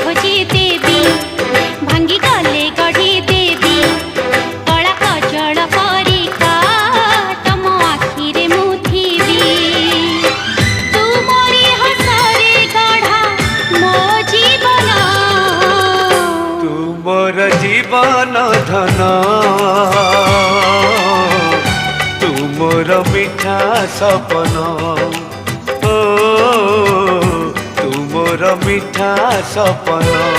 खोजी देवी भांगी गले गढ़ी देवी कला कजल परिका तम आखिरे मुथिबी तुमरी हसरे गढ़ा मो जीवन तुमर जीवन धन तुमर मिठा सपन ओ तुमर मिठा सपन।